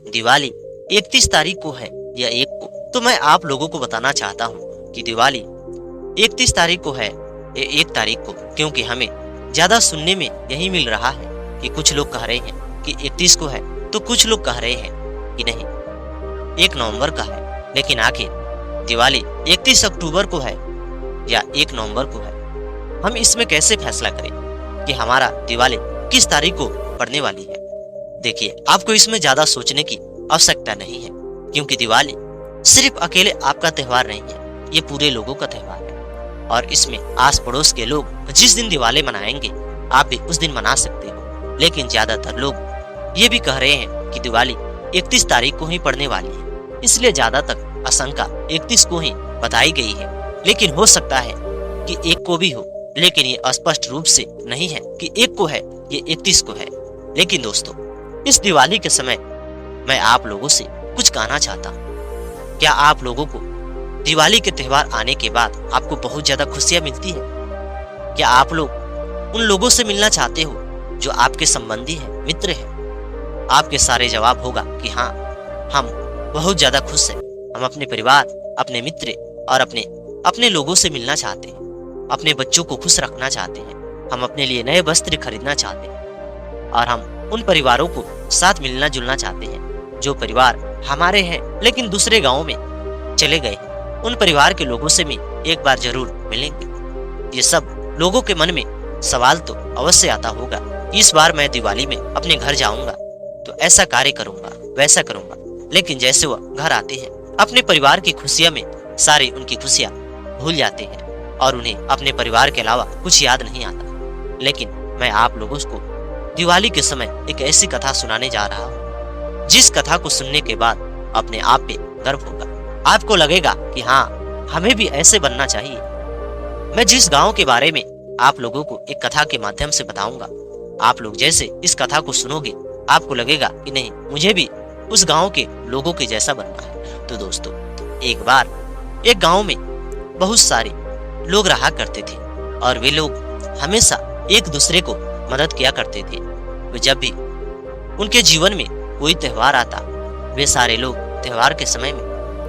दिवाली 31 तारीख को है या 1 को, तो मैं आप लोगों को बताना चाहता हूँ कि दिवाली 31 तारीख को है या 1 तारीख को, क्योंकि हमें ज्यादा सुनने में यही मिल रहा है कि कुछ लोग कह रहे हैं कि 31 को है, तो कुछ लोग कह रहे हैं कि नहीं 1 नवंबर का है। लेकिन आखिर दिवाली 31 अक्टूबर को है या 1 नवंबर को है, हम इसमें कैसे फैसला करें कि हमारा दिवाली किस तारीख को पड़ने वाली है। देखिए, आपको इसमें ज्यादा सोचने की आवश्यकता नहीं है, क्योंकि दिवाली सिर्फ अकेले आपका त्योहार नहीं है, ये पूरे लोगों का त्योहार है। और इसमें आस पड़ोस के लोग जिस दिन दिवाली मनाएंगे आप भी उस दिन मना सकते हो। लेकिन ज्यादातर लोग ये भी कह रहे हैं कि दिवाली 31 तारीख को ही पड़ने वाली है, इसलिए ज्यादातर आशंका 31 को ही बताई गई है। लेकिन हो सकता है कि 1 को भी हो, लेकिन ये स्पष्ट रूप से नहीं है कि 1 को है ये 31 को है। लेकिन दोस्तों, इस दिवाली के समय मैं आप लोगों से कुछ कहना चाहता हूँ। क्या आप लोगों को दिवाली के त्योहार आने के बाद आपको बहुत ज्यादा खुशियां मिलती है? क्या आप लोग उन लोगों से मिलना चाहते हो जो आपके संबंधी है, मित्र है? आपके सारे जवाब होगा कि हाँ, हम बहुत ज्यादा खुश हैं। हम अपने परिवार, अपने मित्र और अपने लोगों से मिलना चाहते हैं, अपने बच्चों को खुश रखना चाहते हैं, हम अपने लिए नए वस्त्र खरीदना चाहते हैं और हम उन परिवारों को साथ मिलना जुलना चाहते हैं जो परिवार हमारे हैं लेकिन दूसरे गांव में चले गए हैं। उन परिवार के लोगों से भी एक बार जरूर मिलेंगे। ये सब लोगों के मन में सवाल तो अवश्य आता होगा, इस बार मैं दिवाली में अपने घर जाऊंगा तो ऐसा कार्य करूंगा, वैसा करूंगा। लेकिन जैसे वह घर आते हैं, अपने परिवार की खुशियां में सारी उनकी खुशियां भूल जाते हैं और उन्हें अपने परिवार के अलावा कुछ याद नहीं आता। लेकिन मैं आप लोगों को दिवाली के समय एक ऐसी कथा सुनाने जा रहा हूँ जिस कथा को सुनने के बाद अपने आप पे गर्व होगा। आपको लगेगा कि हाँ, हमें भी ऐसे बनना चाहिए। मैं जिस गांव के बारे में आप लोगों को एक कथा के माध्यम से बताऊंगा, आप लोग जैसे इस कथा को सुनोगे आपको लगेगा कि नहीं, मुझे भी उस गांव के लोगों के जैसा बनना है। तो दोस्तों, एक बार एक गांव में बहुत सारे लोग रहा करते थे और वे लोग हमेशा एक दूसरे को मदद किया करते थे। वे जब भी उनके जीवन में कोई त्योहार आता, वे सारे लोग त्योहार के समय में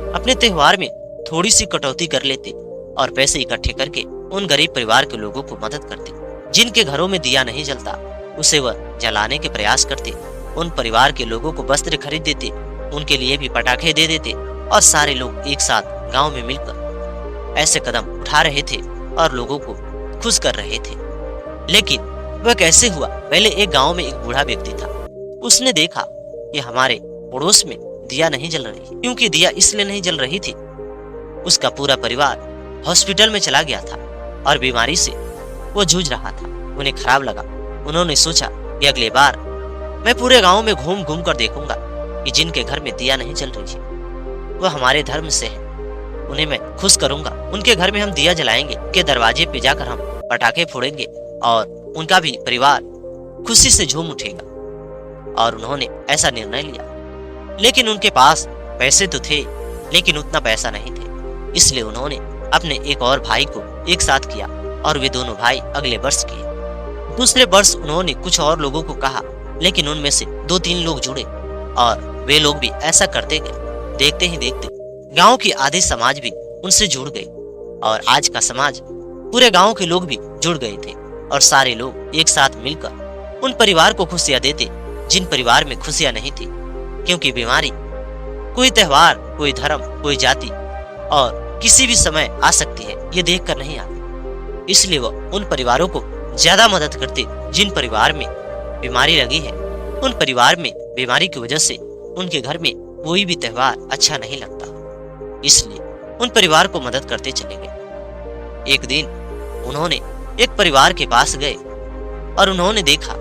अपने त्योहार में थोड़ी सी कटौती कर लेते और पैसे इकट्ठे करके उन गरीब परिवार के लोगों को मदद करते। जिनके घरों में दिया नहीं जलता उसे वह जलाने के प्रयास करते। उन परिवार के लोगों को वस्त्र खरीद देते, उनके लिए भी पटाखे दे देते और सारे लोग एक साथ गाँव में मिलकर ऐसे कदम उठा रहे थे और लोगों को खुश कर रहे थे। लेकिन वह कैसे हुआ? पहले एक गांव में एक बूढ़ा व्यक्ति था। उसने देखा कि हमारे पड़ोस में दिया नहीं जल रही, क्योंकि दिया इसलिए नहीं जल रही थी, उसका पूरा परिवार हॉस्पिटल में चला गया था और बीमारी से वो जूझ रहा था। उन्हें खराब लगा। उन्होंने सोचा कि अगले बार मैं पूरे गांव में घूम घूम कर देखूंगा कि जिनके घर में दिया नहीं जल रही है वह हमारे धर्म से है, उन्हें मैं खुश करूंगा। उनके घर में हम दिया जलाएंगे, के दरवाजे पे जाकर हम पटाखे फोड़ेंगे और उनका भी परिवार खुशी से झूम उठेगा। और उन्होंने ऐसा निर्णय लिया। लेकिन उनके पास पैसे तो थे, लेकिन उतना पैसा नहीं थे, इसलिए उन्होंने अपने एक और भाई को एक साथ किया और वे दोनों भाई अगले वर्ष किए। दूसरे वर्ष उन्होंने कुछ और लोगों को कहा, लेकिन उनमें से 2-3 लोग जुड़े और वे लोग भी ऐसा करते गए। देखते ही देखते गांव की आधी समाज भी उनसे जुड़ गई और आज का समाज, पूरे गांव के लोग भी जुड़ गए थे और सारे लोग एक साथ मिलकर उन परिवार को खुशियां देते जिन परिवार में खुशियां नहीं थी। क्योंकि बीमारी कोई त्योहार, कोई धर्म, कोई जाति और किसी भी समय आ सकती है, ये देखकर नहीं आती। इसलिए वह उन परिवारों को ज्यादा मदद करते जिन परिवार में बीमारी लगी है। उन परिवार में बीमारी की वजह से उनके घर में कोई भी त्योहार अच्छा नहीं लगता, इसलिए उन परिवार को मदद करते चले गए। एक दिन उन्होंने एक परिवार के पास गए और उन्होंने देखा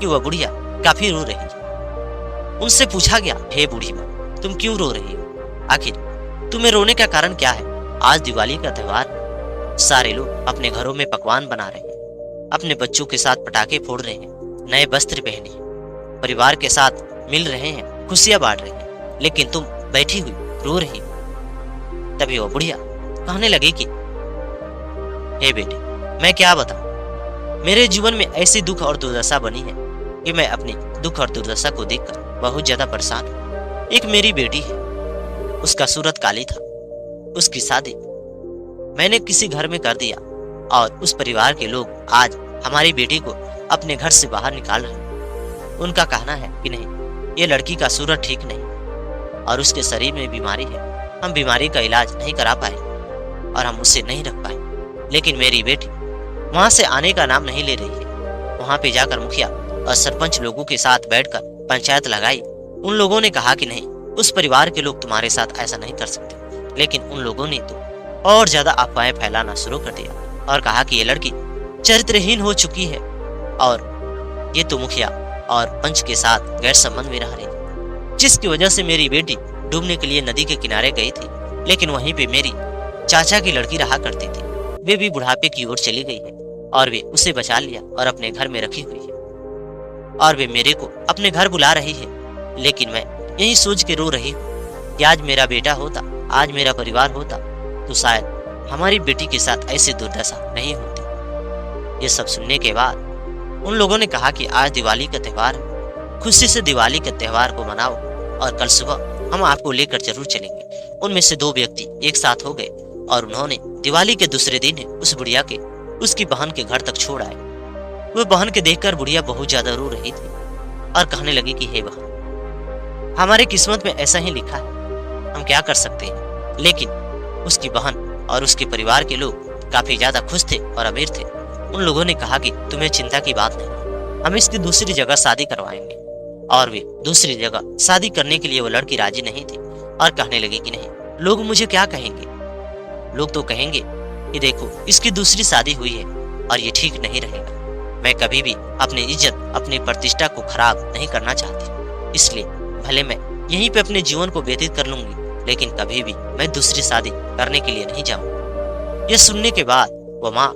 कि वह बुढ़िया काफी रो रही है। उनसे पूछा गया, हे बूढ़ी माँ, तुम क्यों रो रही हो? आखिर तुम्हें रोने का कारण क्या है? आज दिवाली का त्योहार, सारे लोग अपने घरों में पकवान बना रहे हैं, अपने बच्चों के साथ पटाखे फोड़ रहे हैं, नए वस्त्र पहने हैं, परिवार के साथ मिल रहे हैं, खुशियां बांट रहे हैं, लेकिन तुम बैठी हुई रो रही हो। तभी वो बुढ़िया कहने लगी कि हे बेटे, मैं क्या बताऊं, मेरे जीवन में ऐसी दुख और दुर्दशा बनी है कि मैं अपनी दुख और दुर्दशा को देखकर बहुत ज्यादा परेशान हूं। एक मेरी बेटी है, उसका सूरत काली था। उसकी शादी मैंने किसी घर में कर दिया और उस परिवार के लोग आज हमारी बेटी को अपने घर से बाहर निकाल रहे हैं। उनका कहना है कि नहीं, ये लड़की का सूरत ठीक नहीं और उसके शरीर में बीमारी है, हम बीमारी का इलाज नहीं करा पाए और हम उसे नहीं रख पाए। लेकिन मेरी बेटी वहां से आने का नाम नहीं ले रही है। वहां पे जाकर मुखिया और सरपंच लोगों के साथ बैठकर पंचायत लगाई। उन लोगों ने कहा कि नहीं, उस परिवार के लोग तुम्हारे साथ ऐसा नहीं कर सकते। लेकिन उन लोगों ने तो और ज्यादा अफवाहें फैलाना शुरू कर दिया और कहा कि ये लड़की चरित्रहीन हो चुकी है और ये तो मुखिया और पंच के साथ गैर संबंध में रह रही थी, जिसकी वजह से मेरी बेटी डूबने के लिए नदी के किनारे गई थी। लेकिन वहीं पे मेरी चाचा की लड़की रहा करती थी, वे भी बुढ़ापे की ओर चली गई है और वे उसे बचा लिया और अपने घर में रखी हुई है और वे मेरे को अपने घर बुला रही है। लेकिन मैं यही सोच के रो रही हूँ कि आज मेरा बेटा होता, आज मेरा परिवार होता तो शायद हमारी बेटी के साथ ऐसी दुर्दशा नहीं होती। ये सब सुनने के बाद उन लोगों ने कहा कि आज दिवाली का त्योहार है, खुशी से दिवाली के त्योहार को मनाओ और कल सुबह हम आपको लेकर जरूर चलेंगे। उनमें से 2 व्यक्ति एक साथ हो गए और उन्होंने दिवाली के दूसरे दिन उस बुढ़िया के उसकी बहन के घर तक छोड़ आए। वह बहन के देखकर बुढ़िया बहुत ज्यादा रो रही थी और कहने लगी कि हे बहन, हमारी किस्मत में ऐसा ही लिखा है, हम क्या कर सकते हैं। लेकिन उसकी बहन और उसके परिवार के लोग काफी ज्यादा खुश थे और अमीर थे। उन लोगों ने कहा कि तुम्हें चिंता की बात नहीं, हम इसकी दूसरी जगह शादी करवाएंगे। और वे दूसरी जगह शादी करने के लिए वो लड़की राजी नहीं थी और कहने लगी कि नहीं, लोग मुझे क्या कहेंगे, लोग तो कहेंगे कि देखो इसकी दूसरी शादी हुई है और ये ठीक नहीं रहेगा। मैं कभी भी अपनी इज्जत, अपनी प्रतिष्ठा को खराब नहीं करना चाहती, इसलिए भले मैं यहीं पे अपने जीवन को व्यतीत कर लूंगी, लेकिन कभी भी मैं दूसरी शादी करने के लिए नहीं जाऊंगी। यह सुनने के बाद वो माँ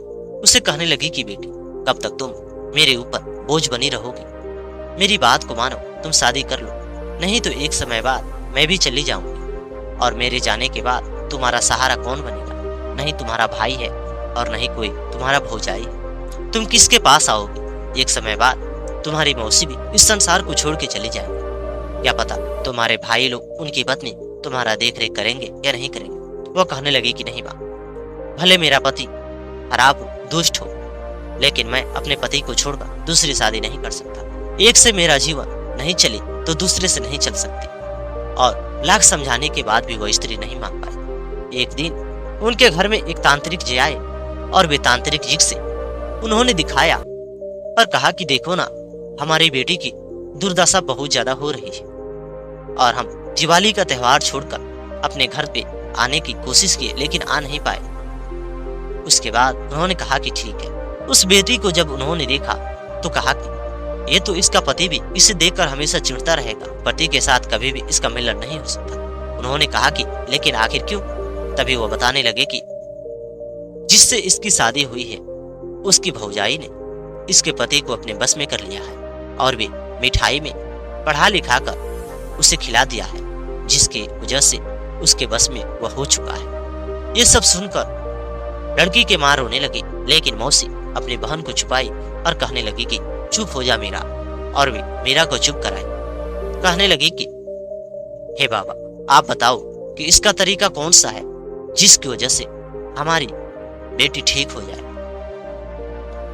उसे कहने लगी कि बेटी, कब तक तुम मेरे ऊपर बोझ बनी रहोगी, मेरी बात को मानो, तुम शादी कर लो, नहीं तो एक समय बाद मैं भी चली जाऊंगी और मेरे जाने के बाद तुम्हारा सहारा कौन बनेगा, नहीं तुम्हारा भाई है और नहीं कोई तुम्हारा भौजाई है। तुम किसके पास आओगे, एक समय बाद तुम्हारी मौसी भी इस संसार को छोड़ के चली जाएगी। क्या पता तुम्हारे भाई लोग, उनकी पत्नी तुम्हारा देख रेख करेंगे या नहीं करेंगे। वो कहने लगी कि नहीं माँ, भले मेरा पति खराब हो, दुष्ट हो, लेकिन मैं अपने पति को छोड़कर दूसरी शादी नहीं कर सकता। एक से मेरा जीवन नहीं चली तो दूसरे से नहीं चल सकती। और लाख समझाने के बाद भी वो स्त्री नहीं मान पाई। एक दिन उनके घर में एक तांत्रिक जी आए और वे तांत्रिक जी से उन्होंने दिखाया और कहा कि देखो ना, हमारी बेटी की दुर्दशा बहुत ज्यादा हो रही है और हम दिवाली का त्योहार छोड़कर अपने घर पे आने की कोशिश की लेकिन आ नहीं पाए। उसके बाद उन्होंने कहा कि ठीक है। उस बेटी को जब उन्होंने देखा तो कहा कि ये तो इसका पति भी इसे देखकर हमेशा चिढ़ता रहेगा, पति के साथ कभी भी इसका मिलन नहीं हो सकता। उन्होंने कहा कि लेकिन आखिर क्यों? तभी वो बताने लगे कि जिससे इसकी शादी हुई है उसकी भौजाई ने इसके पति को अपने बस में कर लिया है और वे मिठाई में पढ़ा लिखा कर उसे खिला दिया है, जिसकी वजह से उसके बस में वह हो चुका है। ये सब सुनकर लड़की के मां रोने लगी, लेकिन मौसी अपनी बहन को छुपाई और कहने लगी कि चुप हो जा मीरा, और वे मीरा को चुप कराई। कहने लगी कि हे बाबा, आप बताओ कि इसका तरीका कौन सा है जिसकी वजह से हमारी बेटी ठीक हो जाए।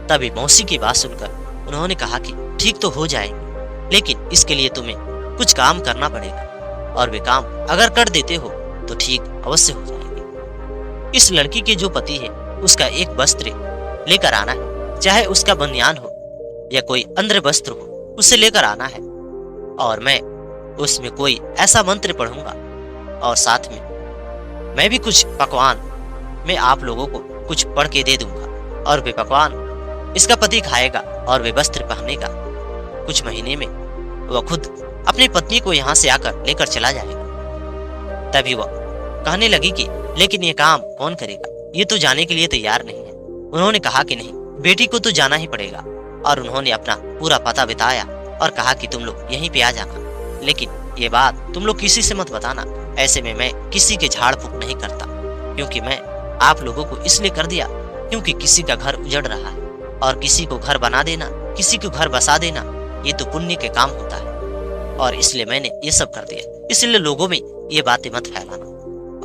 तभी मौसी की बात सुनकर उन्होंने कहा कि ठीक तो हो जाएगी, लेकिन इसके लिए तुम्हें कुछ काम करना पड़ेगा और वे काम अगर कर देते हो तो ठीक अवश्य हो जाएगी। इस लड़की के जो पति है उसका एक वस्त्र लेकर आना है, चाहे उसका बनियान हो या कोई अन्य वस्त्र हो, उसे लेकर आना है और मैं उसमें कोई ऐसा मंत्र पढ़ूंगा और साथ में मैं भी कुछ पकवान मैं आप लोगों को कुछ पढ़ के दे दूंगा और वे पकवान इसका पति खाएगा और वे वस्त्र पहनेगा। कुछ महीने में वह खुद अपनी पत्नी को यहाँ से आकर लेकर चला जाएगा। तभी वह कहने लगी कि लेकिन ये काम कौन करेगा, ये तो जाने के लिए तैयार नहीं है। उन्होंने कहा कि नहीं, बेटी को तो जाना ही पड़ेगा और उन्होंने अपना पूरा पता बताया और कहा कि तुम लोग यहीं पे आ जाना, लेकिन ये बात तुम लोग किसी से मत बताना। ऐसे में मैं किसी के झाड़ फूक नहीं करता, क्योंकि मैं आप लोगों को इसलिए कर दिया क्योंकि किसी का घर उजड़ रहा है और किसी को घर बना देना, किसी को घर बसा देना, ये तो पुण्य के काम होता है और इसलिए मैंने ये सब कर दिया। इसलिए लोगों में ये बातें मत फैलाना।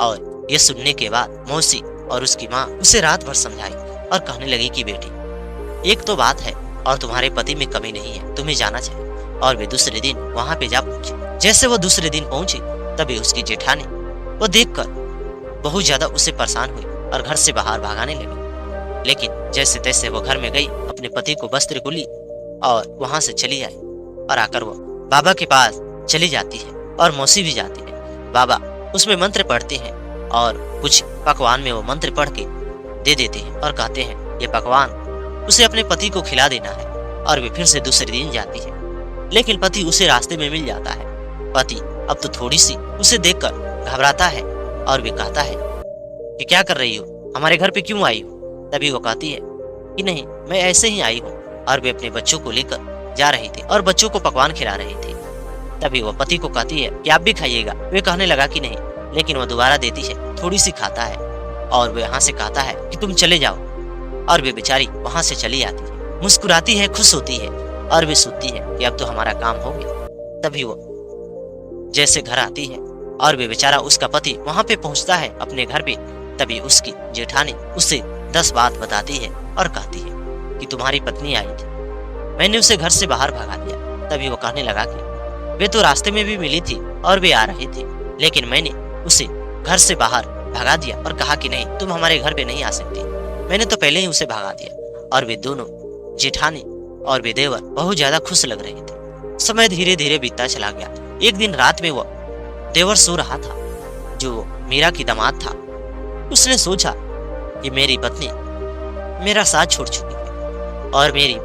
और ये सुनने के बाद मौसी और उसकी माँ उसे रात भर समझाई और कहने लगी कि बेटी, एक तो बात है और तुम्हारे पति में कमी नहीं है, तुम्हें जाना चाहिए। और वे दूसरे दिन वहाँ पे जा पहुंची। जैसे वो दूसरे दिन पहुंची तभी उसकी जेठानी वो देखकर बहुत ज्यादा उसे परेशान हुई और घर से बाहर भागाने लगी। लेकिन जैसे तैसे वो घर में गई, अपने पति को वस्त्र को ली और वहां से चली आई और आकर वो बाबा के पास चली जाती है और मौसी भी जाती है। बाबा उसमें मंत्र पढ़ते हैं और कुछ पकवान में वो मंत्र पढ़ के दे देते हैं और कहते हैं ये पकवान उसे अपने पति को खिला देना है। और वे फिर से दूसरे दिन जाती है, लेकिन पति उसे रास्ते में मिल जाता है। पति अब तो थोड़ी सी उसे देखकर घबराता है और वे कहता है कि क्या कर रही हो, हमारे घर पे क्यों आई हो? तभी वो कहती है कि नहीं, मैं ऐसे ही आई हूँ। और वे अपने बच्चों को लेकर जा रही थी और बच्चों को पकवान खिला रही थी। तभी वो पति को कहती है कि आप भी खाइएगा। वे कहने लगा कि नहीं, लेकिन वो दोबारा देती है, थोड़ी सी खाता है और वे यहाँ से कहता है कि तुम चले जाओ। और वे बेचारी वहां से चली आती है, मुस्कुराती है, खुश होती है और वे सोचती है कि अब तो हमारा काम हो गया। तभी वो जैसे घर आती है और वे बेचारा उसका पति वहां पे पहुंचता है अपने घर पे। तभी उसकी जेठानी उससे 10 बात बताती है और कहती है कि तुम्हारी पत्नी आई थी, मैंने उसे घर से बाहर भगा दिया। तभी वो कहने लगा कि वे तो रास्ते में भी मिली थी और वे आ रहे थे, लेकिन मैंने उसे घर से बाहर भगा दिया और कहा कि नहीं, तुम हमारे घर पे नहीं आ सकती। मैंने तो पहले ही उसे भगा दिया। और वे दोनों जेठानी और वे देवर बहुत ज्यादा खुश लग रहे थे। समय धीरे धीरे बीतता चला गया। एक दिन रात में वो देवर सो रहा था, जो मीरा की दामाद था। उसने सोचा कि मेरी पत्नी मेरा साथ छोड़ चुकी है और मेरी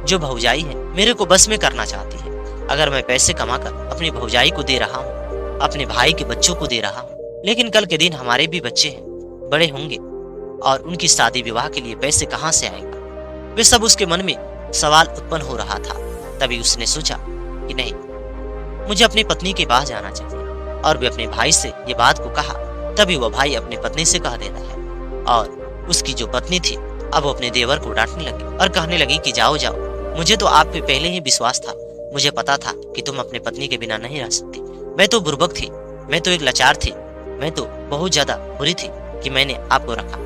जो भौजाई है मेरे को बस में करना चाहती है। अगर मैं पैसे कमाकर अपनी भौजाई को दे रहा हूँ, अपने भाई के बच्चों को दे रहा हूँ, लेकिन कल के दिन हमारे भी बच्चे हैं, बड़े होंगे और उनकी शादी विवाह के लिए पैसे कहाँ से आएगा? वे सब उसके मन में सवाल उत्पन्न हो रहा था। तभी उसने सोचा कि नहीं, मुझे अपनी पत्नी के पास जाना चाहिए। और वे अपने भाई से ये बात को कहा। तभी वह भाई अपनी पत्नी से कह देता है और उसकी जो पत्नी थी अब वो अपने देवर को डांटने लगी और कहने लगी कि जाओ जाओ, मुझे तो आप पे पहले ही विश्वास था, मुझे पता था कि तुम अपने पत्नी के बिना नहीं रह सकती। मैं तो बुर्बक थी, मैं तो एक लाचार थी, मैं तो बहुत ज्यादा बुरी थी कि मैंने आपको रखा,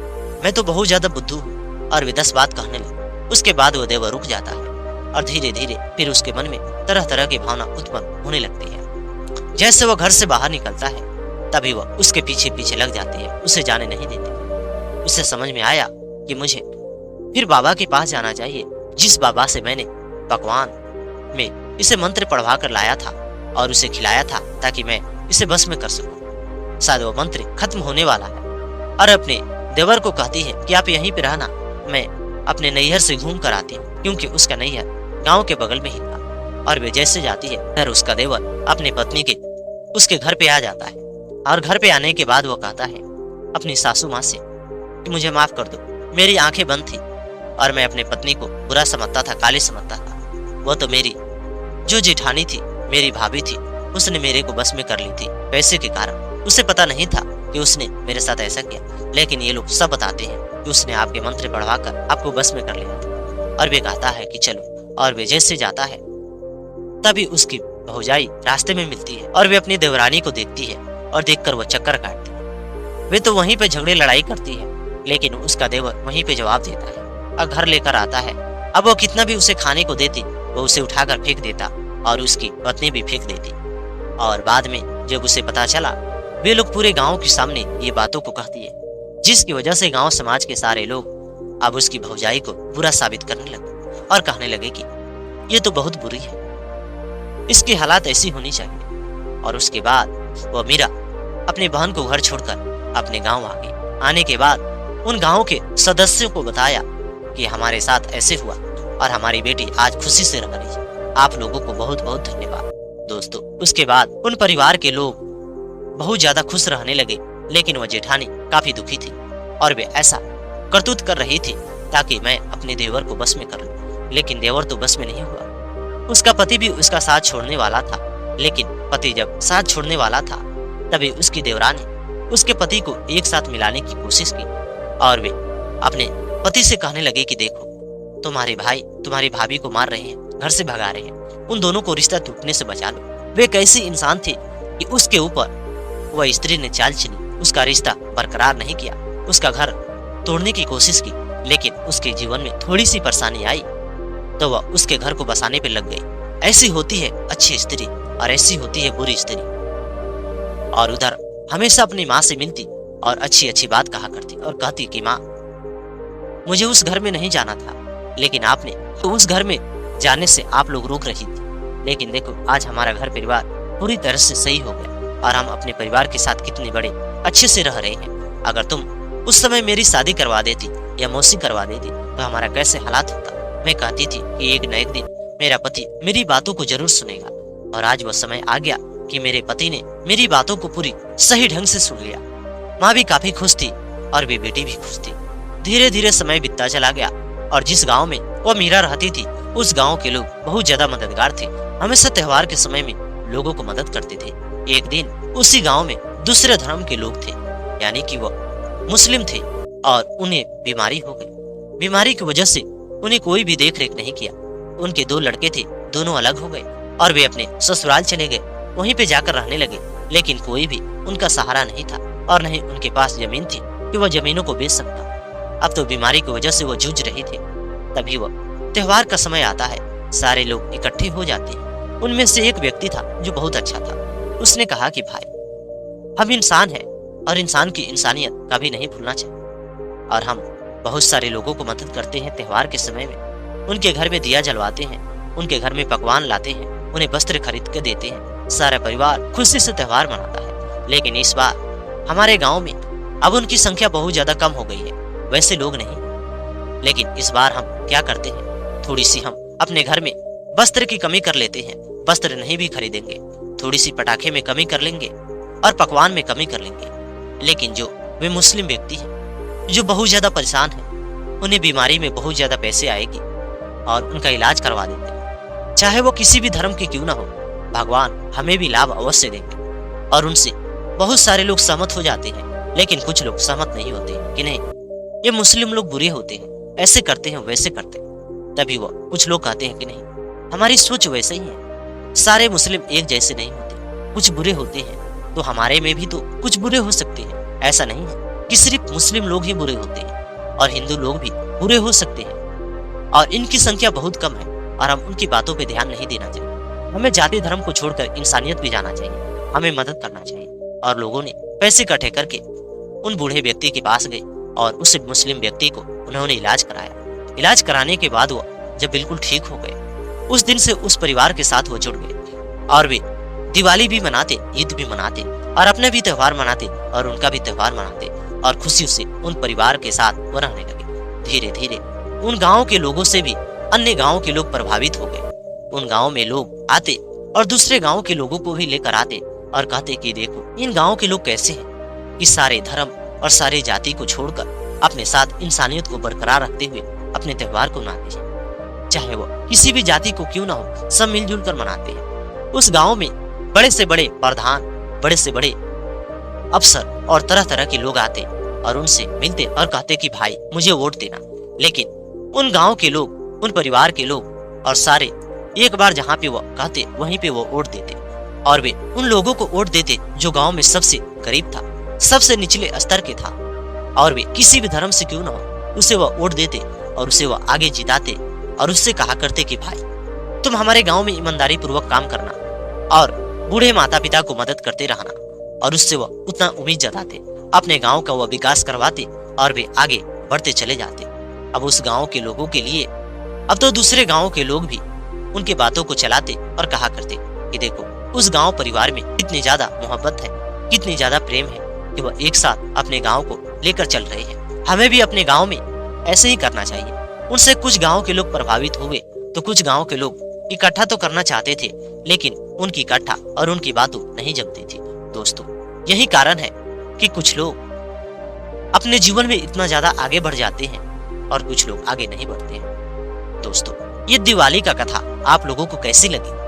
मैं तो बहुत ज्यादा बुद्धू हूँ। और वे 10 बात कहने लगे। उसके बाद वो देवर रुक जाता है और धीरे धीरे फिर उसके मन में तरह तरह की भावना उत्पन्न होने लगती है। जैसे वो घर से बाहर निकलता है तभी वह उसके पीछे पीछे लग जाती है, उसे जाने नहीं देती। उसे समझ में आया कि मुझे फिर बाबा के पास जाना चाहिए, जिस बाबा से मैंने पकवान में इसे मंत्र पढ़वा कर लाया था और उसे खिलाया था ताकि मैं इसे बस में कर सकूं। शायद वो मंत्र खत्म होने वाला है। और अपने देवर को कहती है कि आप यहीं पे रहना, मैं अपने नैहर से घूम कर आती हूँ, क्योंकि उसका नैहर गाँव के बगल में ही था। और वे जैसे जाती है घर, उसका देवर अपनी पत्नी के उसके घर पे आ जाता है। और घर पे आने के बाद वो कहता है अपनी सासू माँ से कि मुझे माफ कर दो, मेरी आंखें बंद थी और मैं अपनी पत्नी को बुरा समझता था, काली समझता था। वो तो मेरी जो जेठानी थी, मेरी भाभी थी, उसने मेरे को बस में कर ली थी पैसे के कारण। उसे पता नहीं था कि उसने मेरे साथ ऐसा किया, लेकिन ये लोग सब बताते हैं कि उसने आपके मंत्र पढ़वा कर आपको बस में कर लिया था। और वे कहता है कि चलो। और वे जैसे जाता है तभी उसकी भौजाई रास्ते में मिलती है और वे अपनी देवरानी को देखती है और देखकर वो चक्कर काटती है। वे तो वहीं पे झगड़े लड़ाई करती है, लेकिन उसका देवर वहीं पे जवाब देता है और घर लेकर आता है। अब वो कितना भी उसे खाने को देती, वो उसे उठाकर फेंक देता और उसकी पत्नी भी फेंक देती। और बाद में जब उसे पता चला, वे लोग पूरे गांव के सामने ये बातों को कहती है, जिसकी वजह से गांव समाज के सारे लोग अब उसकी भौजाई को बुरा साबित करने लगे और कहने लगे कि ये तो बहुत बुरी है, इसकी हालात ऐसी होनी चाहिए। और उसके बाद वो मीरा अपनी बहन को घर छोड़कर अपने गांव आ गई। आने के बाद उन गांव के सदस्यों को बताया कि हमारे साथ ऐसे हुआ और हमारी बेटी आज खुशी से रह रही है। आप लोगों को बहुत बहुत धन्यवाद दोस्तों। उसके बाद उन परिवार के लोग बहुत ज्यादा खुश रहने लगे, लेकिन वह जेठानी काफी दुखी थी और वे ऐसा करतूत कर रही थी ताकि मैं अपने देवर को बस में कर लूं। लेकिन देवर तो बस में नहीं हुआ। उसका पति भी उसका साथ छोड़ने वाला था, लेकिन पति जब साथ छोड़ने वाला था तभी उसकी देवरानी उसके पति को एक साथ मिलाने की कोशिश की और वे अपने पति से कहने लगे कि देखो, तुम्हारे भाई तुम्हारी भाभी को मार रहे हैं, घर से भगा रहे हैं, उन दोनों को रिश्ता टूटने से बचा लो। वे एक ऐसे इंसान थे कि उसके ऊपर वह स्त्री ने चाल चली, उसका रिश्ता बरकरार नहीं किया, उसका घर तोड़ने की कोशिश की, लेकिन उसके जीवन में थोड़ी सी परेशानी आई तो वह उसके घर को बसाने पे लग गई। ऐसी होती है अच्छी स्त्री और ऐसी होती है बुरी स्त्री। और उधर हमेशा अपनी माँ से मिलती और अच्छी अच्छी बात कहा करती और कहती कि माँ, मुझे उस घर में नहीं जाना था, लेकिन आपने तो उस घर में जाने से आप लोग रोक रही थी, लेकिन देखो आज हमारा घर परिवार पूरी तरह से सही हो गया और हम अपने परिवार के साथ कितने बड़े अच्छे से रह रहे हैं। अगर तुम उस समय मेरी शादी करवा देती या मौसी करवा देती तो हमारा कैसे हालात होता। मैं कहती थी कि एक न एक दिन मेरा पति मेरी बातों को जरूर सुनेगा, और आज वह समय आ गया कि मेरे पति ने मेरी बातों को पूरी सही ढंग से सुन लिया। माँ भी काफी खुश थी और वे बेटी भी खुश थी। धीरे धीरे समय बीतता चला गया और जिस गांव में वह मीरा रहती थी उस गांव के लोग बहुत ज्यादा मददगार थे, हमेशा त्योहार के समय में लोगों को मदद करते थे। एक दिन उसी गांव में दूसरे धर्म के लोग थे, यानी कि वह मुस्लिम थे, और उन्हें बीमारी हो गई। बीमारी की वजह से उन्हें कोई भी देख रेख नहीं किया। उनके 2 लड़के थे, दोनों अलग हो गए और वे अपने ससुराल चले गए, वहीं पे जाकर रहने लगे। लेकिन कोई भी उनका सहारा नहीं था और नहीं उनके पास जमीन थी कि वह जमीनों को बेच सकता। अब तो बीमारी की वजह से वो जूझ रहे थे। तभी वह त्योहार का समय आता है, सारे लोग इकट्ठे हो जाते हैं। उनमें से एक व्यक्ति था जो बहुत अच्छा था। उसने कहा कि भाई, हम इंसान हैं और इंसान की इंसानियत कभी नहीं भूलना चाहिए, और हम बहुत सारे लोगों को मदद करते हैं। त्योहार के समय में उनके घर में दिया जलवाते हैं, उनके घर में पकवान लाते हैं, उन्हें वस्त्र खरीद के देते हैं। सारा परिवार खुशी से त्योहार मनाता है। लेकिन इस बार हमारे गांव में अब उनकी संख्या बहुत ज्यादा कम हो गई है, वैसे लोग नहीं। लेकिन इस बार हम क्या करते हैं, थोड़ी सी हम अपने घर में वस्त्र की कमी कर लेते हैं। वस्त्र नहीं भी खरीदेंगे, थोड़ी सी पटाखे में कमी कर लेंगे और पकवान में कमी कर लेंगे। लेकिन जो वे मुस्लिम व्यक्ति हैं जो बहुत ज्यादा परेशान हैं, उन्हें बीमारी में बहुत ज्यादा पैसे आएगी और उनका इलाज करवा देते हैं। चाहे वो किसी भी धर्म के क्यों ना हो, भगवान हमें भी लाभ अवश्य देंगे। और उनसे बहुत सारे लोग सहमत हो जाते हैं, लेकिन कुछ लोग सहमत नहीं होते कि नहीं, ये मुस्लिम लोग बुरे होते हैं, ऐसे करते हैं वैसे करते हैं। तभी वो कुछ लोग कहते हैं कि नहीं, हमारी सोच वैसे ही है, सारे मुस्लिम एक जैसे नहीं होते, कुछ बुरे होते हैं, तो हमारे में भी तो कुछ बुरे हो सकते हैं। ऐसा नहीं है कि सिर्फ मुस्लिम लोग ही बुरे होते हैं, और हिंदू लोग भी बुरे हो सकते हैं, और इनकी संख्या बहुत कम है और हम उनकी बातों पे ध्यान नहीं देना चाहिए। हमें जाति धर्म को छोड़कर इंसानियत भी जाना चाहिए, हमें मदद करना चाहिए। और लोगों ने पैसे इकट्ठे करके उन बूढ़े व्यक्ति के पास गए और उस मुस्लिम व्यक्ति को उन्होंने इलाज कराया। इलाज कराने के बाद वो जब बिल्कुल ठीक हो गए, उस दिन से उस परिवार के साथ वो जुड़ गए और वे दिवाली भी मनाते, ईद भी मनाते और अपने भी त्योहार मनाते और उनका भी त्योहार मनाते, और खुशी से उन परिवार के साथ वो रहने लगे। धीरे धीरे उन गाँव के लोगों से भी अन्य गाँव के लोग प्रभावित हो गए। उन गाँव में लोग आते और दूसरे गाँव के लोगों को भी लेकर आते और कहते कि देखो इन गाँव के लोग कैसे हैं, कि सारे धर्म और सारे जाति को छोड़कर अपने साथ इंसानियत को बरकरार रखते हुए अपने त्योहार को मनाते हैं। चाहे वो किसी भी जाति को क्यों ना हो, सब मिलजुल कर मनाते हैं। उस गांव में बड़े से बड़े प्रधान, बड़े से बड़े अफसर और तरह तरह के लोग आते और उनसे मिलते और कहते कि भाई मुझे वोट देना। लेकिन उन गांव के लोग, उन परिवार के लोग और सारे एक बार जहाँ पे वो कहते वहीं पे वो वोट देते, और वे उन लोगों को वोट देते जो गांव में सबसे गरीब था, सबसे निचले स्तर के था, और वे किसी भी धर्म से क्यों ना हो उसे वह वोट देते और उसे वह आगे जिताते और उससे कहा करते कि भाई तुम हमारे गांव में ईमानदारी पूर्वक काम करना और बूढ़े माता पिता को मदद करते रहना, और उससे वह उतना उम्मीद जताते, अपने गांव का वह विकास करवाते और वे आगे बढ़ते चले जाते। अब उस गांव के लोगों के लिए अब तो दूसरे गांव के लोग भी उनके बातों को चलाते और कहा करते कि देखो उस गांव परिवार में कितनी ज्यादा मोहब्बत है, कितनी ज्यादा प्रेम है कि वह एक साथ अपने गांव को लेकर चल रहे हैं। हमें भी अपने गांव में ऐसे ही करना चाहिए। उनसे कुछ गांव के लोग प्रभावित हुए तो कुछ गांव के लोग इकट्ठा तो करना चाहते थे, लेकिन उनकी इकट्ठा और उनकी बातों नहीं जमती थी। दोस्तों, यही कारण है कि कुछ लोग अपने जीवन में इतना ज्यादा आगे बढ़ जाते हैं और कुछ लोग आगे नहीं बढ़ते हैं। दोस्तों, ये दिवाली का कथा आप लोगों को कैसी लगी?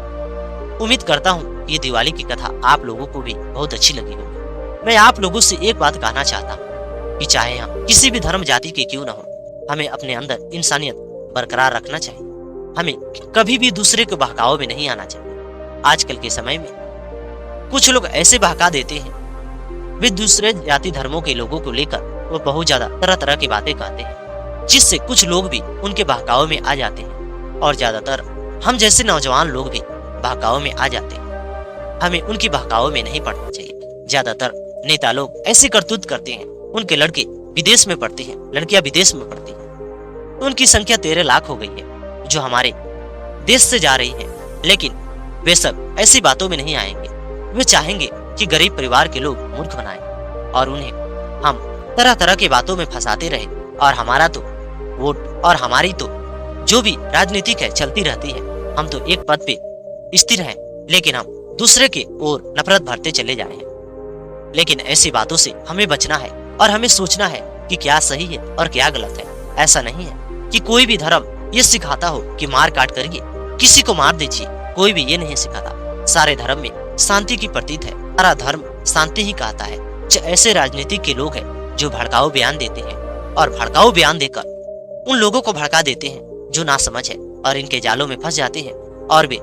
उम्मीद करता हूँ ये दिवाली की कथा आप लोगों को भी बहुत अच्छी लगी होगी। मैं आप लोगों से एक बात कहना चाहता हूँ कि चाहे हम किसी भी धर्म जाति के क्यों ना हो, हमें अपने अंदर इंसानियत बरकरार रखना चाहिए। हमें कभी भी दूसरे के बहकावे में नहीं आना चाहिए। आजकल के समय में कुछ लोग ऐसे बहका देते हैं, वे दूसरे जाति धर्मों के लोगों को लेकर वो बहुत ज्यादा तरह तरह की बातें कहते हैं, जिससे कुछ लोग भी उनके बहकावे में आ जाते हैं और ज्यादातर हम जैसे नौजवान लोग भी बहकावे में आ जाते हैं। हमें उनकी बहकावे में नहीं पड़ना चाहिए। ज्यादातर नेता लोग ऐसी करतूत करते हैं, उनके लड़के विदेश में पढ़ते हैं, लड़कियां विदेश में पढ़ती हैं, तो उनकी संख्या 13 लाख हो गई है जो हमारे देश से जा रही है। लेकिन वे सब ऐसी बातों में नहीं आएंगे। वे चाहेंगे कि गरीब परिवार के लोग मूर्ख बनाएं और उन्हें हम तरह तरह की बातों में फंसाते रहे और हमारा तो वोट और हमारी तो जो भी राजनीतिक है चलती रहती है। हम तो एक पद पे स्थिर हैं, लेकिन हम दूसरे के ओर नफरत भरते चले जाए हैं। लेकिन ऐसी बातों से हमें बचना है और हमें सोचना है कि क्या सही है और क्या गलत है। ऐसा नहीं है कि कोई भी धर्म ये सिखाता हो कि मार काट करिए, किसी को मार दीजिए, कोई भी ये नहीं सिखाता। सारे धर्म में शांति की प्रतीत है, सारा धर्म शांति ही कहता है। जो ऐसे राजनीतिक के लोग हैं जो भड़काऊ बयान देते हैं और भड़काऊ बयान देकर उन लोगों को भड़का देते हैं जो ना समझ है और इनके जालों में फंस जाते हैं और वे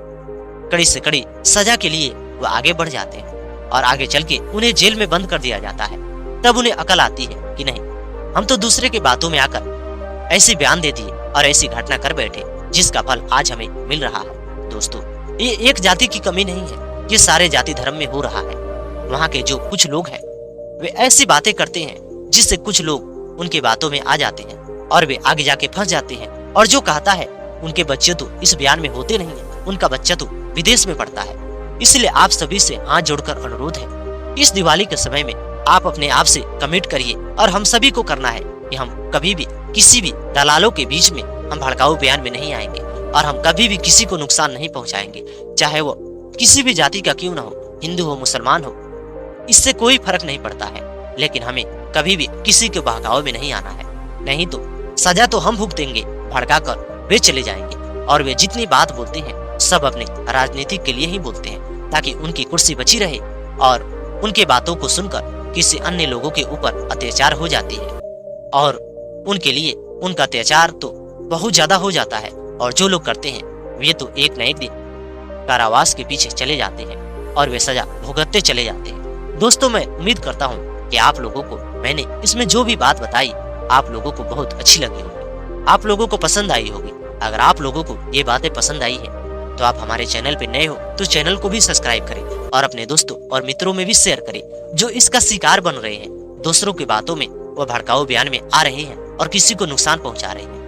कड़ी से कड़ी सजा के लिए वो आगे बढ़ जाते हैं और आगे चल के उन्हें जेल में बंद कर दिया जाता है। तब उन्हें अकल आती है कि नहीं, हम तो दूसरे के बातों में आकर ऐसी बयान दे दिए और ऐसी घटना कर बैठे जिसका फल आज हमें मिल रहा है। दोस्तों, ये एक जाति की कमी नहीं है, ये सारे जाति धर्म में हो रहा है। वहाँ के जो कुछ लोग हैं वे ऐसी बातें करते हैं जिससे कुछ लोग उनकी बातों में आ जाते हैं और वे आगे जाके फंस जाते हैं। और जो कहता है उनके बच्चे तो इस बयान में होते नहीं है, उनका बच्चा तो विदेश में पढ़ता है। इसलिए आप सभी से हाथ जोड़कर अनुरोध है, इस दिवाली के समय में आप अपने आप से कमिट करिए और हम सभी को करना है कि हम कभी भी किसी भी दलालों के बीच में हम भड़काऊ बयान में नहीं आएंगे और हम कभी भी किसी को नुकसान नहीं पहुंचाएंगे, चाहे वो किसी भी जाति का क्यों ना हो, हिंदू हो मुसलमान हो, इससे कोई फर्क नहीं पड़ता है। लेकिन हमें कभी भी किसी के बहकावे में नहीं आना है, नहीं तो सजा तो हम भुगतेंगे, भड़का कर वे चले जाएंगे। और वे जितनी बात बोलते हैं सब अपने राजनीतिक के लिए ही बोलते हैं ताकि उनकी कुर्सी बची रहे और उनके बातों को सुनकर किसी अन्य लोगों के ऊपर अत्याचार हो जाती है और उनके लिए उनका अत्याचार तो बहुत ज्यादा हो जाता है। और जो लोग करते हैं वे तो एक न एक दिन कारावास के पीछे चले जाते हैं और वे सजा भुगतते चले जाते हैं। दोस्तों, मैं उम्मीद करता हूँ कि आप लोगों को मैंने इसमें जो भी बात बताई आप लोगों को बहुत अच्छी लगी होगी, आप लोगों को पसंद आई होगी। अगर आप लोगों को ये बातें पसंद आई है तो आप हमारे चैनल पे नए हो तो चैनल को भी सब्सक्राइब करें और अपने दोस्तों और मित्रों में भी शेयर करें जो इसका शिकार बन रहे हैं, दूसरों की बातों में वो भड़काऊ बयान में आ रहे हैं और किसी को नुकसान पहुंचा रहे हैं।